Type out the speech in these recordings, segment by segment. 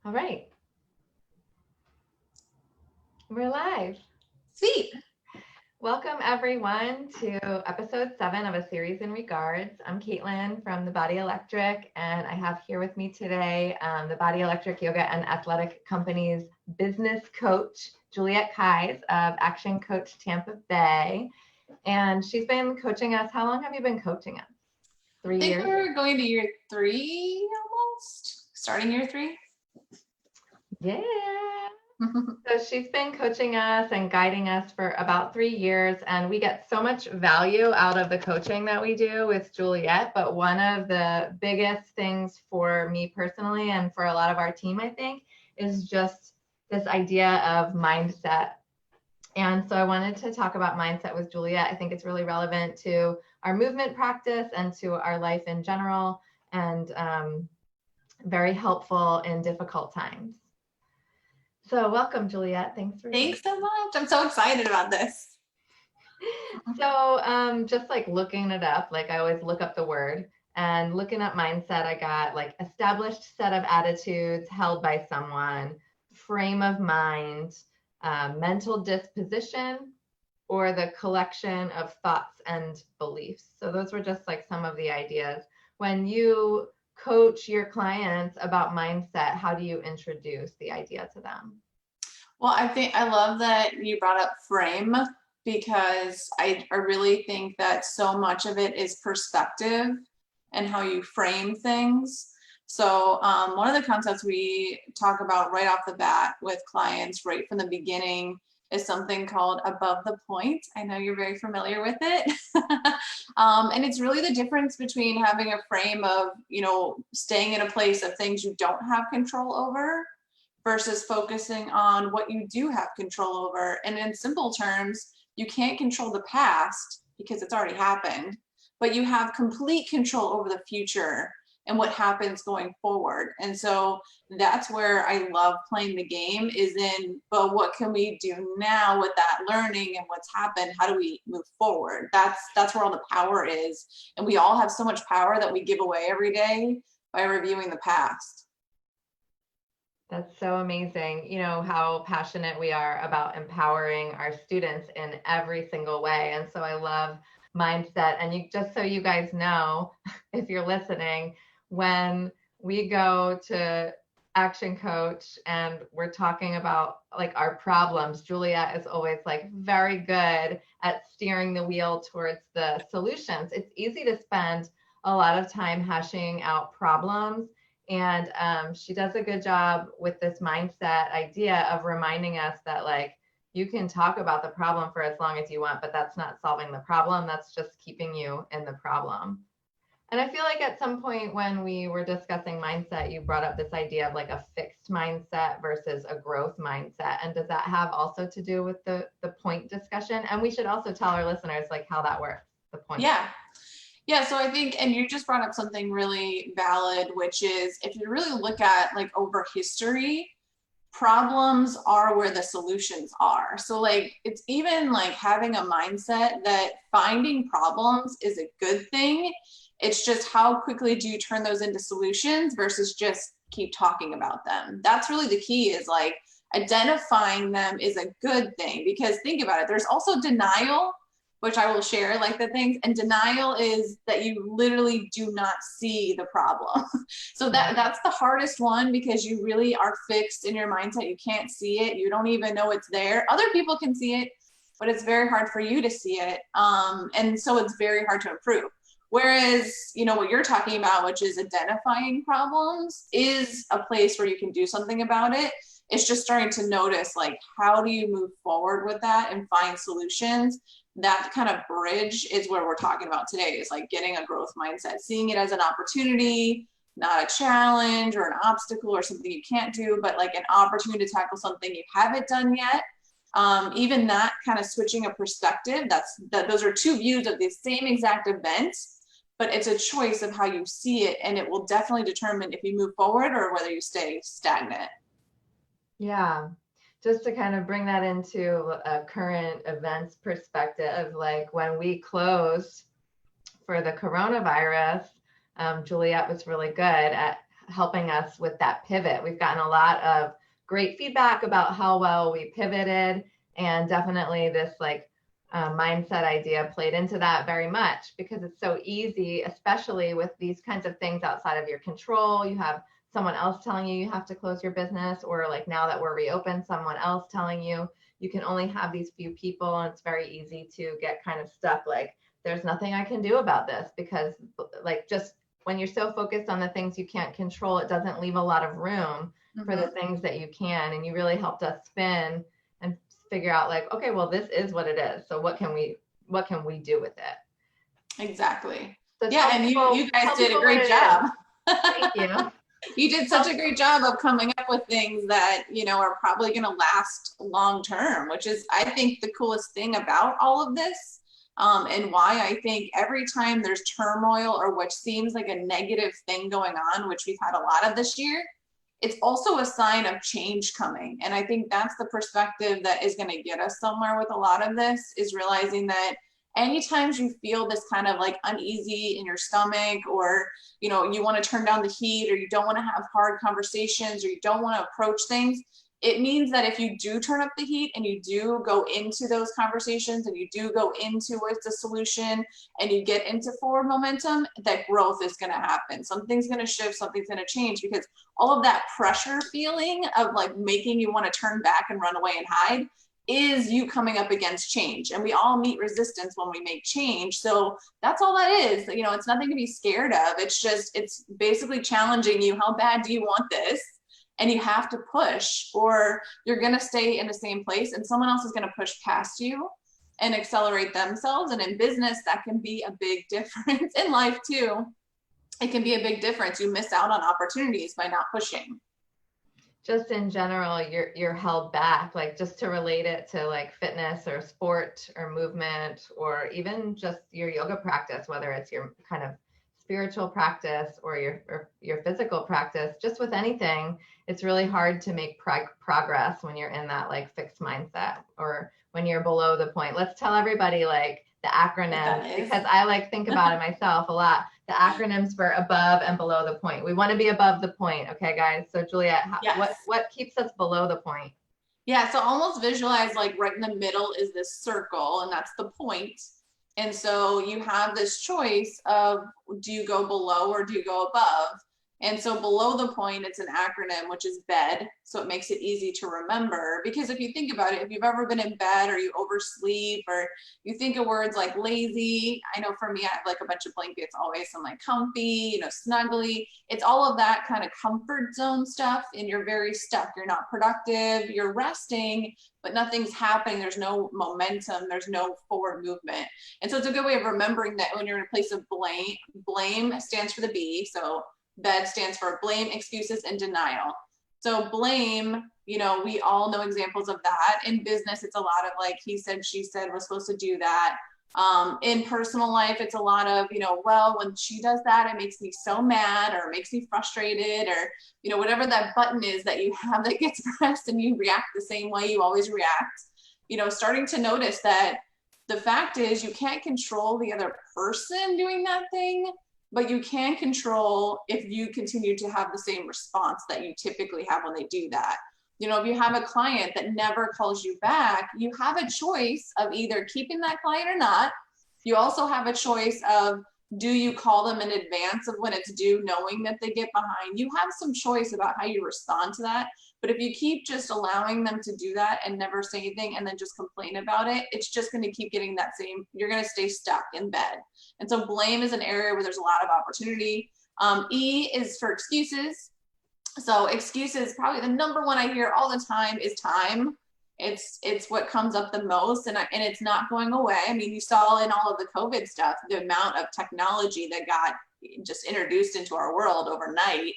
All right. We're live. Sweet. Welcome, everyone, to episode 7 of a series in regards. I'm Caitlin from The Body Electric, and I have here with me today the Body Electric Yoga and Athletic Company's business coach, Juliet Kais of Action Coach Tampa Bay. And she's been coaching us. How long have you been coaching us? 3 I think years? we're going to year 3 almost, starting year 3. Yeah. So she's been coaching us and guiding us for about 3 years, and we get so much value out of the coaching that we do with Juliet. But one of the biggest things for me personally and for a lot of our team, I think, is just this idea of mindset. And so I wanted to talk about mindset with Juliet. I think it's really relevant to our movement practice and to our life in general, and very helpful in difficult times. So welcome, Juliet. Thanks so much. I'm so excited about this. So just like looking it up, like I always look up the word, and looking up mindset, I got like established set of attitudes held by someone, frame of mind, mental disposition, or the collection of thoughts and beliefs. So those were just like some of the ideas. When you coach your clients about mindset, how do you introduce the idea to them? Well, I love that you brought up frame, because I really think that so much of it is perspective and how you frame things. So one of the concepts we talk about right off the bat with clients right from the beginning is something called above the point. I know you're very familiar with it. And it's really the difference between having a frame of, staying in a place of things you don't have control over versus focusing on what you do have control over. And in simple terms, you can't control the past because it's already happened, but you have complete control over the future and what happens going forward. And so that's where I love playing the game, is in, but what can we do now with that learning and what's happened? How do we move forward? That's where all the power is. And we all have so much power that we give away every day by reviewing the past. That's so amazing. You know, how passionate we are about empowering our students in every single way. And so I love mindset. And just so you guys know, if you're listening, when we go to Action Coach and we're talking about like our problems, Juliet is always like very good at steering the wheel towards the solutions. It's easy to spend a lot of time hashing out problems, and she does a good job with this mindset idea of reminding us that like you can talk about the problem for as long as you want, but that's not solving the problem. That's just keeping you in the problem. And I feel like at some point when we were discussing mindset, you brought up this idea of like a fixed mindset versus a growth mindset. And does that have also to do with the point discussion? And we should also tell our listeners like how that works, the point. Yeah, so I think, and you just brought up something really valid, which is if you really look at like over history, problems are where the solutions are. So like it's even like having a mindset that finding problems is a good thing. It's just how quickly do you turn those into solutions versus just keep talking about them. That's really the key, is like identifying them is a good thing, because think about it. There's also denial, which I will share like the things, and denial is that you literally do not see the problem. So that's the hardest one, because you really are fixed in your mindset. You can't see it. You don't even know it's there. Other people can see it, but it's very hard for you to see it. And so it's very hard to improve. Whereas, what you're talking about, which is identifying problems, is a place where you can do something about it. It's just starting to notice, like, how do you move forward with that and find solutions? That kind of bridge is where we're talking about today, is like getting a growth mindset, seeing it as an opportunity, not a challenge or an obstacle or something you can't do, but like an opportunity to tackle something you haven't done yet. Even that kind of switching a perspective, those are two views of the same exact event, but it's a choice of how you see it, and it will definitely determine if you move forward or whether you stay stagnant. Yeah. Just to kind of bring that into a current events perspective, like when we closed for the coronavirus, Juliet was really good at helping us with that pivot. We've gotten a lot of great feedback about how well we pivoted, and definitely this like mindset idea played into that very much, because it's so easy, especially with these kinds of things outside of your control. You have someone else telling you you have to close your business, or like now that we're reopened, someone else telling you you can only have these few people, and it's very easy to get kind of stuck like there's nothing I can do about this, because like just when you're so focused on the things you can't control, it doesn't leave a lot of room for the things that you can. And you really helped us spin and figure out like, okay, well, this is what it is. So what can we do with it? Exactly. So yeah, and you guys did a great job. Thank you. You did such a great job of coming up with things that, you know, are probably going to last long term, which is, I think, the coolest thing about all of this. And why I think every time there's turmoil or what seems like a negative thing going on, which we've had a lot of this year, it's also a sign of change coming. And I think that's the perspective that is going to get us somewhere with a lot of this, is realizing that anytime you feel this kind of like uneasy in your stomach, or, you know, you want to turn down the heat, or you don't want to have hard conversations, or you don't want to approach things, it means that if you do turn up the heat and you do go into those conversations and you do go into what's the solution and you get into forward momentum, that growth is going to happen. Something's going to shift, something's going to change, because all of that pressure feeling of like making you want to turn back and run away and hide is you coming up against change. And we all meet resistance when we make change. So that's all that is. You know, it's nothing to be scared of. It's just, it's basically challenging you. How bad do you want this? And you have to push, or you're going to stay in the same place and someone else is going to push past you and accelerate themselves. And in business, that can be a big difference. In life too, it can be a big difference. You miss out on opportunities by not pushing. Just in general, you're held back, like just to relate it to like fitness or sport or movement, or even just your yoga practice, whether it's your kind of spiritual practice or your physical practice. Just with anything, it's really hard to make progress when you're in that like fixed mindset, or when you're below the point. Let's tell everybody like the acronyms, because I like think about it myself a lot. The acronyms for above and below the point. We want to be above the point. Okay, guys. So Juliet, yes. what keeps us below the point? Yeah. So almost visualize like right in the middle is this circle, and that's the point. And so you have this choice of, do you go below or do you go above? And so below the point, it's an acronym, which is BED. So it makes it easy to remember, because if you think about it, if you've ever been in bed or you oversleep, or you think of words like lazy, I know for me, I have like a bunch of blankets always. I'm like comfy, you know, snuggly. It's all of that kind of comfort zone stuff, and you're very stuck. You're not productive, you're resting, but nothing's happening. There's no momentum. There's no forward movement. And so it's a good way of remembering that when you're in a place of blame stands for the B. So BED stands for blame, excuses, and denial. So blame, you know, we all know examples of that. In business, it's a lot of like, he said, she said, was supposed to do that. In personal life, it's a lot of, you know, well, when she does that, it makes me so mad, or it makes me frustrated, or, you know, whatever that button is that you have that gets pressed and you react the same way you always react. You know, starting to notice that the fact is you can't control the other person doing that thing, but you can control if you continue to have the same response that you typically have when they do that. You know, if you have a client that never calls you back, you have a choice of either keeping that client or not. You also have a choice of, do you call them in advance of when it's due, knowing that they get behind? You have some choice about how you respond to that. But if you keep just allowing them to do that and never say anything and then just complain about it, it's just going to keep getting that same, you're going to stay stuck in bed. And so blame is an area where there's a lot of opportunity. E is for excuses. So excuses, probably the number one I hear all the time is time. It's what comes up the most, and it's not going away. I mean, you saw in all of the COVID stuff, the amount of technology that got just introduced into our world overnight.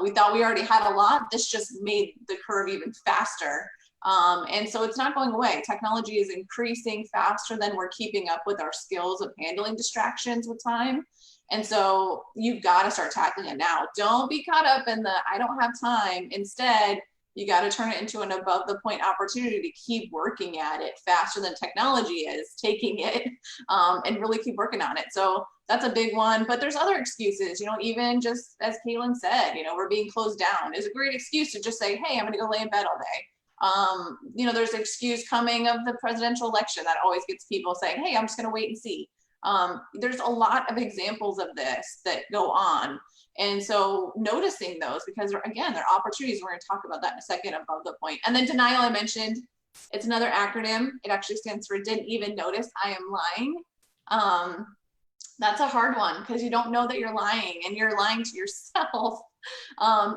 We thought we already had a lot. This just made the curve even faster. And so it's not going away. Technology is increasing faster than we're keeping up with our skills of handling distractions with time. And so you've got to start tackling it now. Don't be caught up in the, I don't have time. Instead, You got to turn it into an above the point opportunity to keep working at it faster than technology is taking it, and really keep working on it. So that's a big one. But there's other excuses, even just as Caitlin said, we're being closed down is a great excuse to just say, hey, I'm going to go lay in bed all day. There's an excuse coming of the presidential election that always gets people saying, hey, I'm just going to wait and see. There's a lot of examples of this that go on. And so noticing those, because again, they're opportunities. We're going to talk about that in a second, above the point. And then denial, I mentioned, it's another acronym. It actually stands for didn't even notice I am lying. That's a hard one because you don't know that you're lying, and you're lying to yourself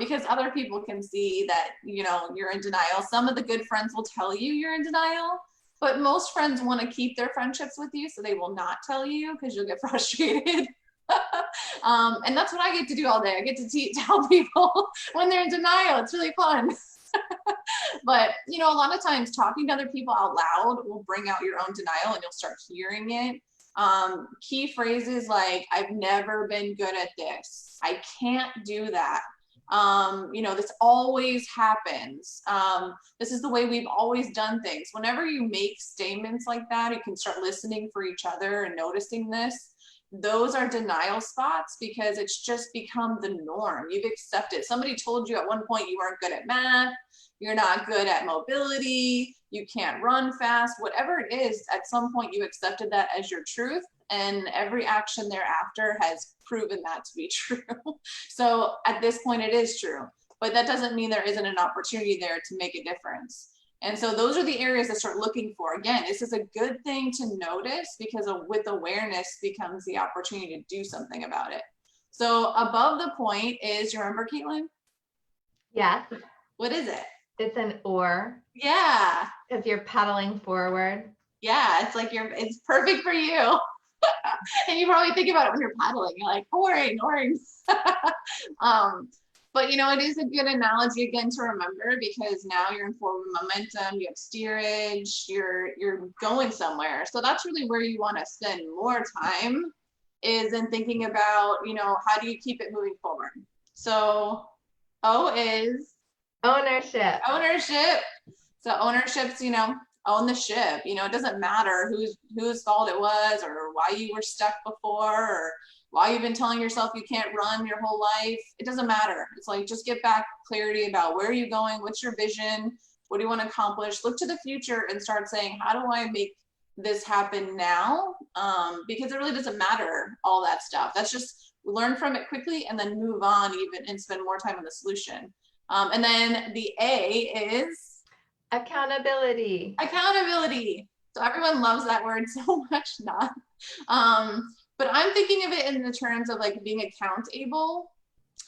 because other people can see that, you're in denial. Some of the good friends will tell you you're in denial, but most friends want to keep their friendships with you, so they will not tell you because you'll get frustrated. And that's what I get to do all day. I get to tell people when they're in denial. It's really fun. But, a lot of times talking to other people out loud will bring out your own denial, and you'll start hearing it. Key phrases like, I've never been good at this. I can't do that. This always happens. This is the way we've always done things. Whenever you make statements like that, you can start listening for each other and noticing this. Those are denial spots because it's just become the norm. You've accepted. Somebody told you at one point you weren't good at math, you're not good at mobility, you can't run fast, whatever it is, at some point you accepted that as your truth, and every action thereafter has proven that to be true. So at this point it is true, but that doesn't mean there isn't an opportunity there to make a difference. And so those are the areas to start looking for. Again, this is a good thing to notice because with awareness becomes the opportunity to do something about it. So above the point is, you remember, Caitlin? Yes. What is it? It's an oar. Yeah. Because you're paddling forward. Yeah, it's like it's perfect for you. And you probably think about it when you're paddling. You're like, oaring. But it is a good analogy again to remember, because now you're in forward momentum, you have steerage, you're going somewhere. So that's really where you want to spend more time, is in thinking about, how do you keep it moving forward? So O is ownership. So ownership's, own the ship. It doesn't matter whose fault it was, or why you were stuck before, or why you've been telling yourself you can't run your whole life. It doesn't matter. It's like, just get back clarity about where are you going, what's your vision, what do you want to accomplish, look to the future and start saying, how do I make this happen now? Because it really doesn't matter all that stuff. That's just learn from it quickly and then move on even and spend more time on the solution. And then the A is accountability. So everyone loves that word so much, not. But I'm thinking of it in the terms of like being accountable.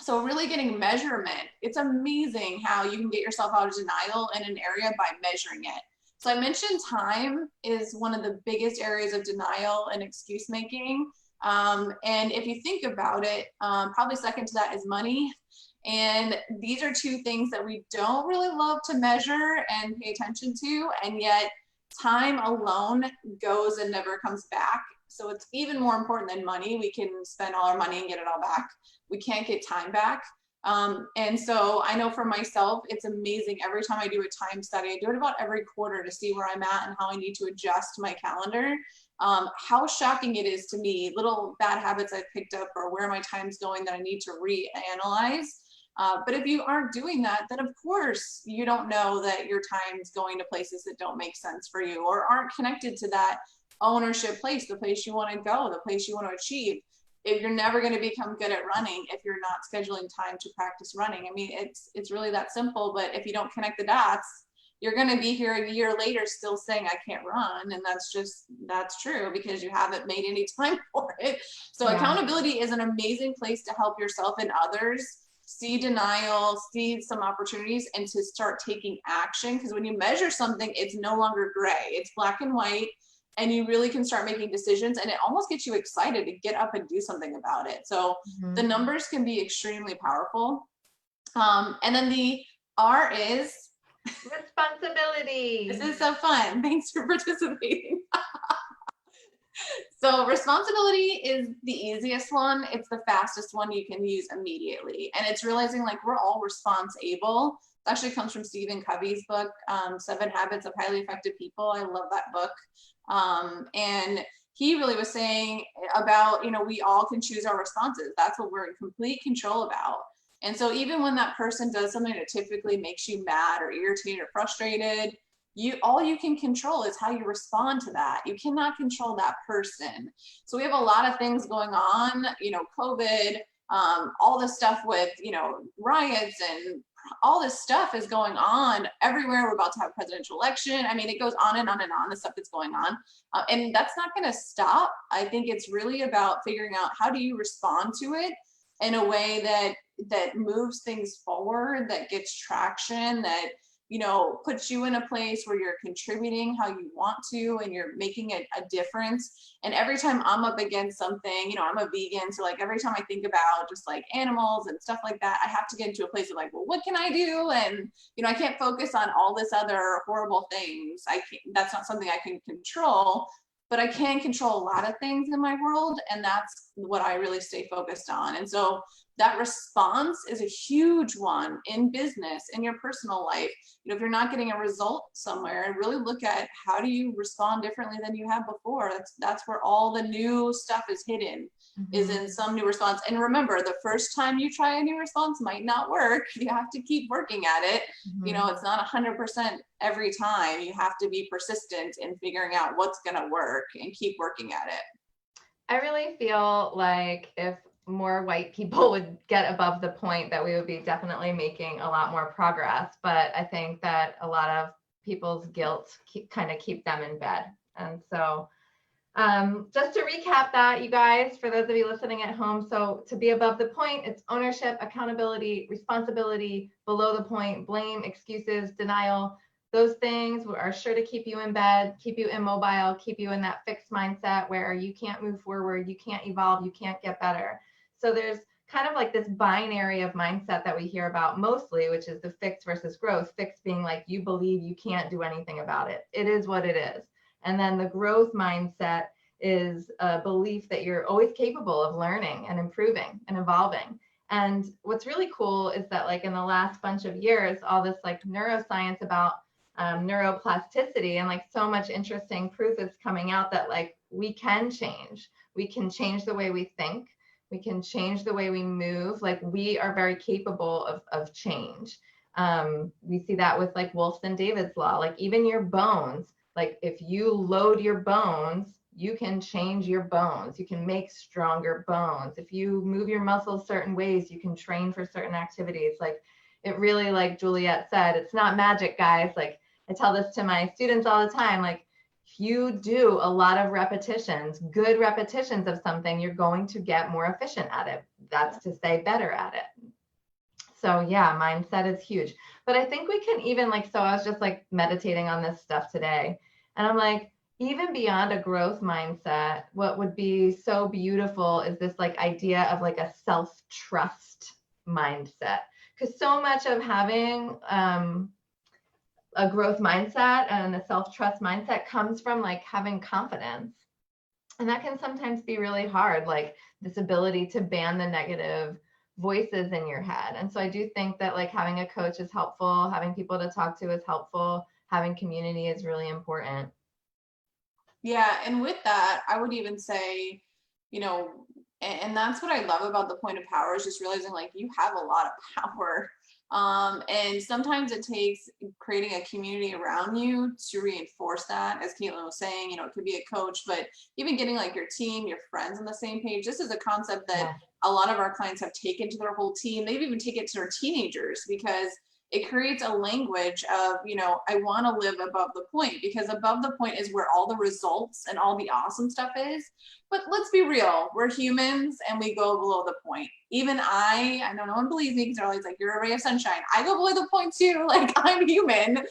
So really getting measurement. It's amazing how you can get yourself out of denial in an area by measuring it. So I mentioned time is one of the biggest areas of denial and excuse making. And if you think about it, probably second to that is money. And these are two things that we don't really love to measure and pay attention to. And yet time alone goes and never comes back. So it's even more important than money. We can spend all our money and get it all back. We can't get time back. And so I know for myself, it's amazing. Every time I do a time study, I do it about every quarter to see where I'm at and how I need to adjust my calendar. How shocking it is to me, little bad habits I've picked up or where my time's going that I need to reanalyze. But if you aren't doing that, then of course you don't know that your time's going to places that don't make sense for you or aren't connected to that ownership place, the place you want to go, the place you want to achieve. If you're never going to become good at running, if you're not scheduling time to practice running. I mean, it's really that simple, but if you don't connect the dots, you're going to be here a year later still saying I can't run. And that's true because you haven't made any time for it. So accountability is an amazing place to help yourself and others see denial, see some opportunities, and to start taking action. Because when you measure something, it's no longer gray, it's black and white. And you really can start making decisions, and it almost gets you excited to get up and do something about it. So the numbers can be extremely powerful. And then the R is responsibility. This is so fun. Thanks for participating. So responsibility is the easiest one. It's the fastest one you can use immediately. And it's realizing like we're all responsible. actually comes from Stephen Covey's book, 7 Habits of Highly Effective People. I love that book. And he really was saying about, we all can choose our responses. That's what we're in complete control about. And so even when that person does something that typically makes you mad or irritated or frustrated, all you can control is how you respond to that. You cannot control that person. So we have a lot of things going on, COVID, all this stuff with, riots and all this stuff is going on everywhere. We're about to have a presidential election. I mean, it goes on and on and on, the stuff that's going on. And that's not going to stop. I think it's really about figuring out how do you respond to it in a way that moves things forward, that gets traction, that puts you in a place where you're contributing how you want to and you're making a difference. And every time I'm up against something, I'm a vegan, so like every time I think about just like animals and stuff like that, I have to get into a place of like, well, what can I do? And I can't focus on all this other horrible things. That's not something I can control, but I can control a lot of things in my world, and that's what I really stay focused on. And so that response is a huge one in business, in your personal life. If you're not getting a result somewhere, really look at how do you respond differently than you have before. That's where all the new stuff is hidden, is in some new response. And remember, the first time you try a new response might not work. You have to keep working at it. It's not 100% every time. You have to be persistent in figuring out what's going to work and keep working at it. I really feel like if more white people would get above the point, that we would be definitely making a lot more progress. But I think that a lot of people's guilt kind of keep them in bed. And so just to recap that, you guys, for those of you listening at home, so to be above the point, it's ownership, accountability, responsibility. Below the point, blame, excuses, denial. Those things are sure to keep you in bed, keep you immobile, keep you in that fixed mindset where you can't move forward, you can't evolve, you can't get better. So there's kind of like this binary of mindset that we hear about mostly, which is the fixed versus growth. Fixed being like you believe you can't do anything about it. It is what it is. And then the growth mindset is a belief that you're always capable of learning and improving and evolving. And what's really cool is that like in the last bunch of years, all this like neuroscience about neuroplasticity and like so much interesting proof is coming out that like we can change the way we think, we can change the way we move. Like we are very capable of change. We see that with like Wolfson-David's law, like even your bones, like if you load your bones, you can change your bones, you can make stronger bones. If you move your muscles certain ways, you can train for certain activities. Like it really, like Juliet said, it's not magic, guys. Like I tell this to my students all the time, like if you do a lot of repetitions, good repetitions of something, you're going to get more efficient at it. That's to say better at it. So yeah, mindset is huge. But I think we can even like, so I was just like meditating on this stuff today, and I'm like, even beyond a growth mindset, what would be so beautiful is this like idea of like a self-trust mindset. Because so much of having a growth mindset and a self-trust mindset comes from like having confidence. And that can sometimes be really hard, like this ability to ban the negative voices in your head. And so I do think that like having a coach is helpful, having people to talk to is helpful, having community is really important. Yeah, and with that, I would even say, and that's what I love about the point of power, is just realizing like you have a lot of power. And sometimes it takes creating a community around you to reinforce that. As Caitlin was saying, it could be a coach, but even getting like your team, your friends on the same page. This is a concept that a lot of our clients have taken to their whole team. They've even taken it to their teenagers, because it creates a language of, I want to live above the point, because above the point is where all the results and all the awesome stuff is. But let's be real, we're humans and we go below the point. Even I know no one believes me because they're always like, you're a ray of sunshine. I go below the point too. Like I'm human.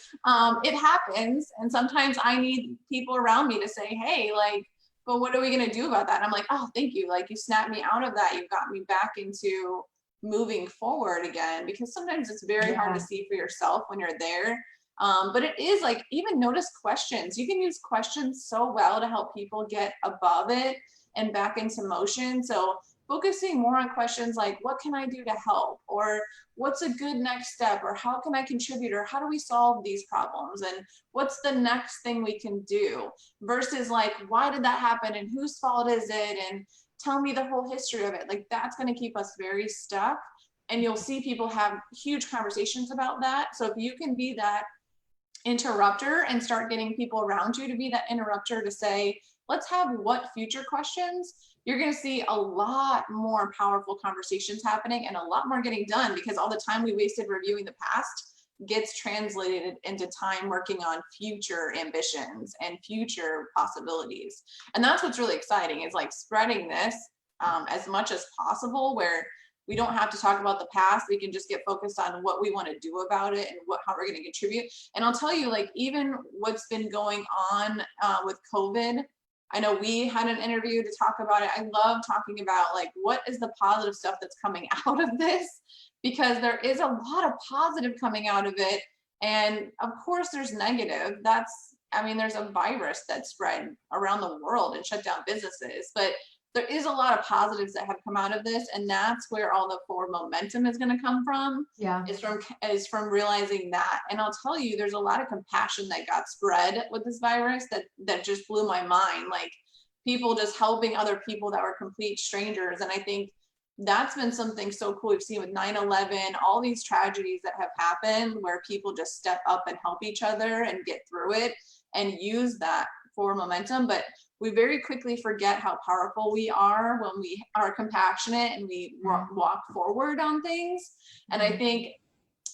It happens. And sometimes I need people around me to say, hey, like, but what are we going to do about that? And I'm like, oh, thank you. Like you snapped me out of that. You got me back into moving forward again, because sometimes it's very hard to see for yourself when you're there. But it is like, even notice questions. You can use questions so well to help people get above it and back into motion. So focusing more on questions like, what can I do to help? Or what's a good next step? Or how can I contribute? Or how do we solve these problems? And what's the next thing we can do? Versus like, why did that happen? And whose fault is it? And tell me the whole history of it. Like, that's going to keep us very stuck. And you'll see people have huge conversations about that. So if you can be that interrupter and start getting people around you to be that interrupter to say, let's have what future questions, you're going to see a lot more powerful conversations happening and a lot more getting done, because all the time we wasted reviewing the past gets translated into time working on future ambitions and future possibilities. And that's what's really exciting, is like spreading this as much as possible, where we don't have to talk about the past. We can just get focused on what we want to do about it and how we're going to contribute. And I'll tell you, like, even what's been going on with COVID, I know we had an interview to talk about it. I love talking about like, what is the positive stuff that's coming out of this? Because there is a lot of positive coming out of it. And of course there's negative. There's a virus that spread around the world and shut down businesses, but there is a lot of positives that have come out of this, and that's where all the forward momentum is going to come from. Yeah, is from realizing that. And I'll tell you, there's a lot of compassion that got spread with this virus that just blew my mind. Like, people just helping other people that were complete strangers. And I think that's been something so cool we've seen with 9/11, all these tragedies that have happened, where people just step up and help each other and get through it and use that for momentum. But we very quickly forget how powerful we are when we are compassionate and we walk forward on things. And I think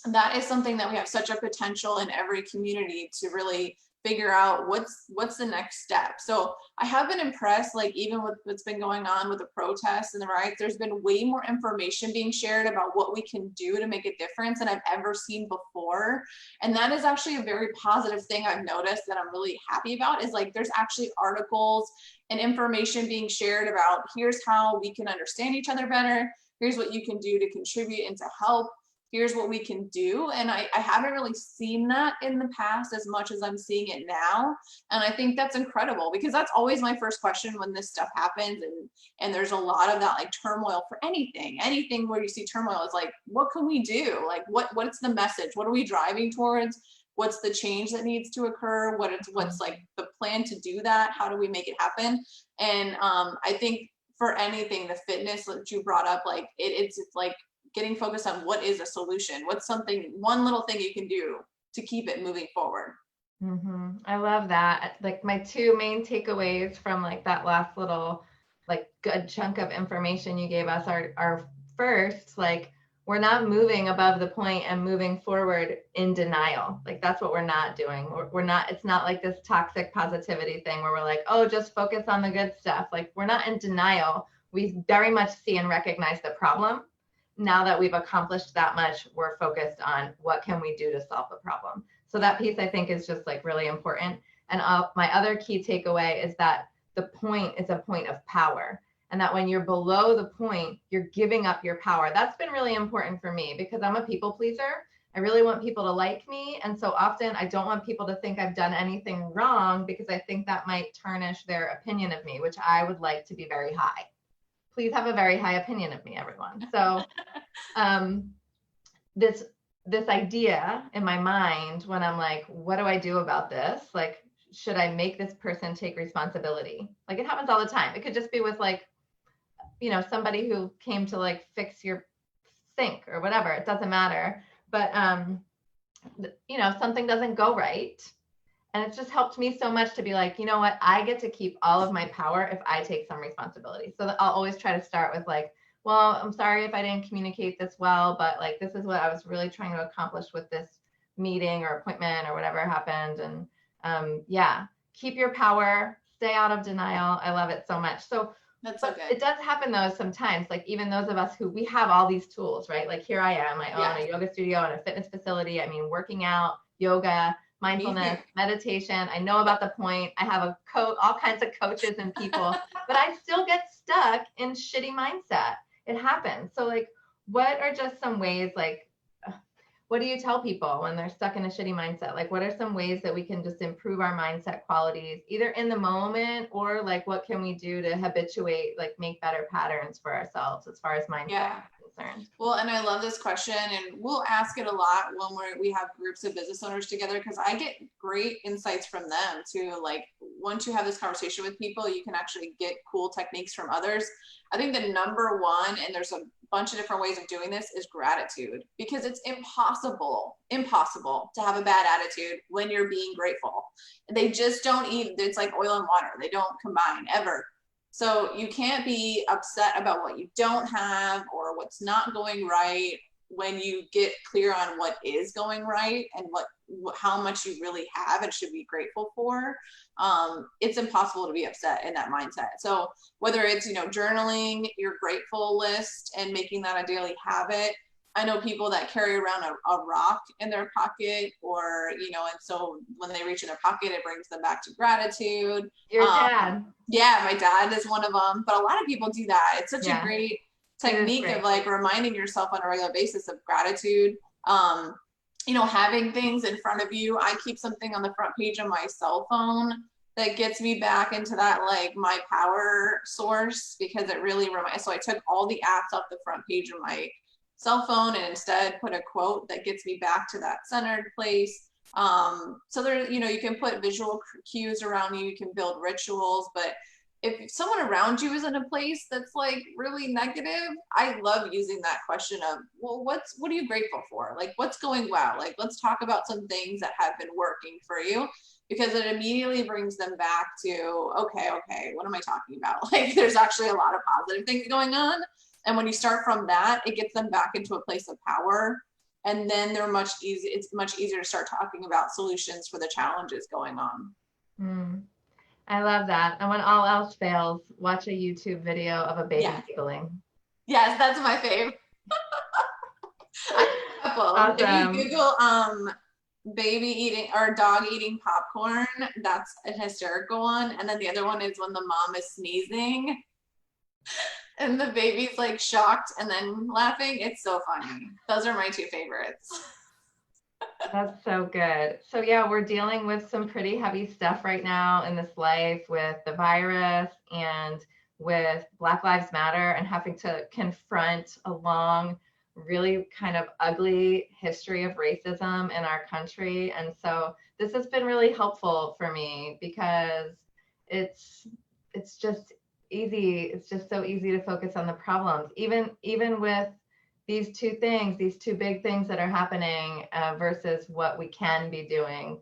that is something that we have such a potential in every community to really figure out what's the next step. So I have been impressed, like, even with what's been going on with the protests and the riots, there's been way more information being shared about what we can do to make a difference than I've ever seen before. And that is actually a very positive thing I've noticed that I'm really happy about, is like, there's actually articles and information being shared about, here's how we can understand each other better. Here's what you can do to contribute and to help. Here's what we can do. And I haven't really seen that in the past as much as I'm seeing it now. And I think that's incredible, because that's always my first question when this stuff happens. And there's a lot of that, like, turmoil for anything where you see turmoil is like, what can we do? Like, what's the message? What are we driving towards? What's the change that needs to occur? What's like the plan to do that? How do we make it happen? And I think for anything, the fitness that you brought up, like, it's like getting focused on what is a solution, what's something, one little thing you can do to keep it moving forward. I love that. Like, my two main takeaways from like that last little like good chunk of information you gave us are first, like, we're not moving above the point and moving forward in denial. Like, that's what we're not doing. We're not, it's not like this toxic positivity thing where we're like, oh, just focus on the good stuff. Like, we're not in denial. We very much see and recognize the problem. Now that we've accomplished that much, we're focused on what can we do to solve the problem. So that piece, I think, is just like really important. And my other key takeaway is that the point is a point of power, and that when you're below the point, you're giving up your power. That's been really important for me, because I'm a people pleaser. I really want people to like me. And so often I don't want people to think I've done anything wrong, because I think that might tarnish their opinion of me, which I would like to be very high. Please have a very high opinion of me, everyone. So this idea in my mind, when I'm like, what do I do about this? Like, should I make this person take responsibility? Like, it happens all the time. It could just be with, like, you know, somebody who came to like fix your sink or whatever. It doesn't matter. But you know, something doesn't go right. And it's just helped me so much to be like, you know what, I get to keep all of my power if I take some responsibility. So I'll always try to start with like, well, I'm sorry if I didn't communicate this well, but like, this is what I was really trying to accomplish with this meeting or appointment or whatever happened. And yeah, keep your power, stay out of denial. I love it so much. So that's okay. It does happen though sometimes, like, even those of us who we have all these tools, right? Like, here I am, I own a yoga studio and a fitness facility. I mean, working out, yoga, mindfulness, meditation. I know about the point. I have all kinds of coaches and people, but I still get stuck in shitty mindset. It happens. So like, what are just some ways, like, what do you tell people when they're stuck in a shitty mindset? Like, what are some ways that we can just improve our mindset qualities, either in the moment, or like, what can we do to habituate, like make better patterns for ourselves as far as mindset is concerned? Well, and I love this question, and we'll ask it a lot when we have groups of business owners together, because I get great insights from them too. Like, once you have this conversation with people, you can actually get cool techniques from others. I think the number one, and there's a bunch of different ways of doing this, is gratitude, because it's impossible to have a bad attitude when you're being grateful. They just don't even, it's like oil and water. They don't combine ever. So you can't be upset about what you don't have or what's not going right when you get clear on what is going right and how much you really have and should be grateful for. It's impossible to be upset in that mindset. So whether it's, journaling your grateful list and making that a daily habit. I know people that carry around a rock in their pocket, or, and so when they reach in their pocket, it brings them back to gratitude. Your dad. Yeah, my dad is one of them, but a lot of people do that. It's such a great technique of like reminding yourself on a regular basis of gratitude. Having things in front of you. I keep something on the front page of my cell phone that gets me back into that, like, my power source, because it really reminds. So I took all the apps off the front page of my cell phone and instead put a quote that gets me back to that centered place. So there, you can put visual cues around you, you can build rituals, but if someone around you is in a place that's like really negative, I love using that question of, well, what are you grateful for? Like, what's going well? Like, let's talk about some things that have been working for you, because it immediately brings them back to, okay, what am I talking about? Like, there's actually a lot of positive things going on. And when you start from that, it gets them back into a place of power. And then it's much easier to start talking about solutions for the challenges going on. I love that. And when all else fails, watch a YouTube video of a baby giggling. Yes, that's my fave. Awesome. If you Google baby eating or dog eating popcorn, that's an hysterical one. And then the other one is when the mom is sneezing and the baby's like shocked and then laughing. It's so funny. Those are my two favorites. That's so good. So yeah, we're dealing with some pretty heavy stuff right now in this life with the virus and with Black Lives Matter, and having to confront a long, really kind of ugly history of racism in our country. And so this has been really helpful for me, because it's just easy. It's just so easy to focus on the problems, even with these two big things that are happening versus what we can be doing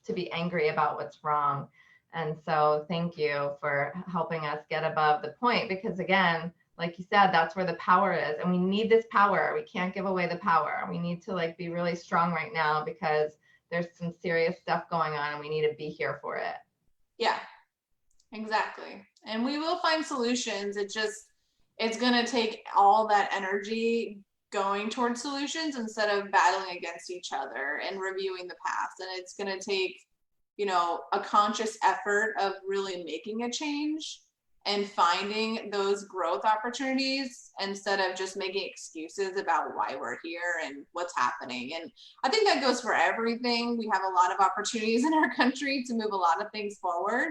to be angry about what's wrong. And so thank you for helping us get above the point, because again, like you said, that's where the power is, and we need this power. We can't give away the power. We need to like be really strong right now, because there's some serious stuff going on and we need to be here for it. Yeah, exactly. And we will find solutions. It's going to take all that energy going towards solutions instead of battling against each other and reviewing the past. And it's going to take, a conscious effort of really making a change and finding those growth opportunities instead of just making excuses about why we're here and what's happening. And I think that goes for everything. We have a lot of opportunities in our country to move a lot of things forward.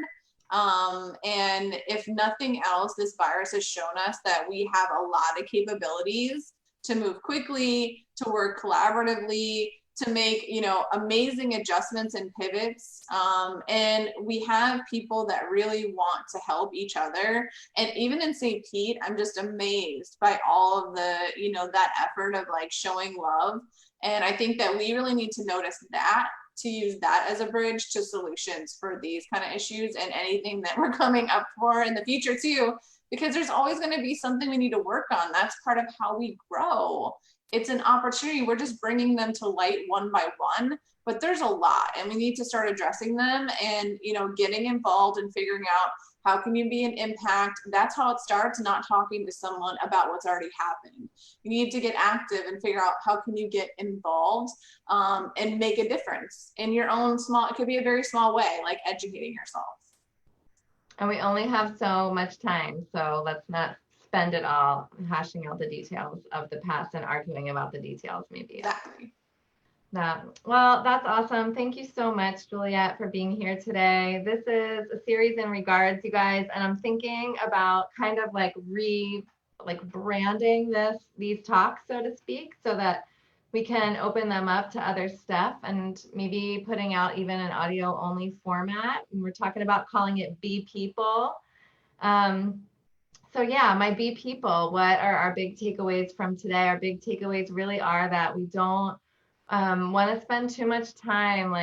And if nothing else, this virus has shown us that we have a lot of capabilities to move quickly, to work collaboratively, to make, amazing adjustments and pivots. And we have people that really want to help each other. And even in St. Pete, I'm just amazed by all of the, that effort of like showing love. And I think that we really need to notice that, to use that as a bridge to solutions for these kind of issues and anything that we're coming up for in the future too, because there's always going to be something we need to work on. That's part of how we grow. It's an opportunity. We're just bringing them to light one by one, but there's a lot, and we need to start addressing them and, getting involved and figuring out how can you be an impact. That's how it starts, not talking to someone about what's already happened. You need to get active and figure out how can you get involved and make a difference in your own small, it could be a very small way, like educating yourself. And we only have so much time, so let's not spend it all hashing out the details of the past and arguing about the details maybe. Exactly. Yeah. Well, that's awesome. Thank you so much, Juliet, for being here today. This is a series in regards, you guys, and I'm thinking about kind of like branding these talks, so to speak, so that we can open them up to other stuff and maybe putting out even an audio only format. And we're talking about calling it Be People. Um, so yeah, my Be People, what are our big takeaways from today? Our big takeaways really are that we don't want to spend too much time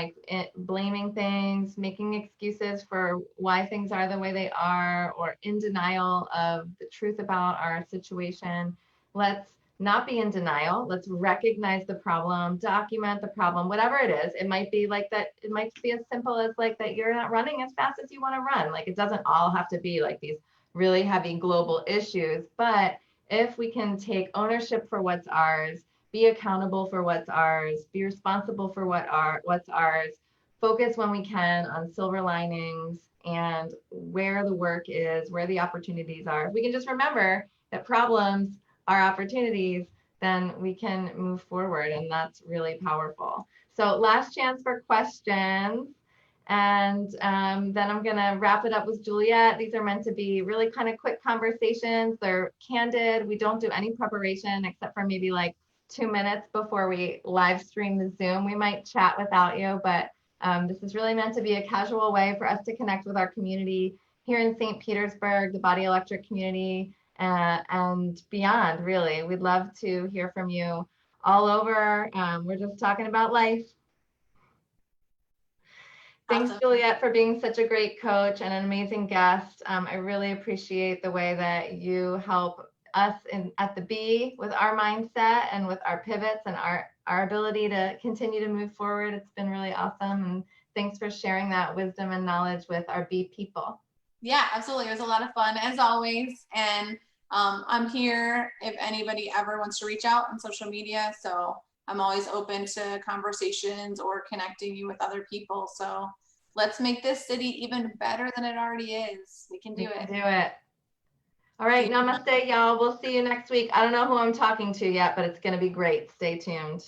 blaming things, making excuses for why things are the way they are, or in denial of the truth about our situation. Let's not be in denial. Let's recognize the problem, document the problem, whatever it is. It might be like that. It might be as simple as like that you're not running as fast as you want to run. Like it doesn't all have to be like these really heavy global issues, but if we can take ownership for what's ours, be accountable for what's ours, be responsible for what's ours, focus when we can on silver linings and where the work is, where the opportunities are. If we can just remember that problems are opportunities, then we can move forward, and that's really powerful. So last chance for questions. And then I'm going to wrap it up with Juliet. These are meant to be really kind of quick conversations. They're candid. We don't do any preparation except for maybe like 2 minutes before we live stream the Zoom. We might chat without you, but this is really meant to be a casual way for us to connect with our community here in St. Petersburg, the Body Electric community, and beyond, really. We'd love to hear from you all over. We're just talking about life. Thanks, Awesome. Juliet, for being such a great coach and an amazing guest. I really appreciate the way that you help us at the B with our mindset and with our pivots and our ability to continue to move forward. It's been really awesome. And thanks for sharing that wisdom and knowledge with our B people. Yeah, absolutely. It was a lot of fun as always. And I'm here if anybody ever wants to reach out on social media. So I'm always open to conversations or connecting you with other people. So let's make this city even better than it already is. We can do it. Do it. All right. Namaste, y'all. We'll see you next week. I don't know who I'm talking to yet, but it's going to be great. Stay tuned.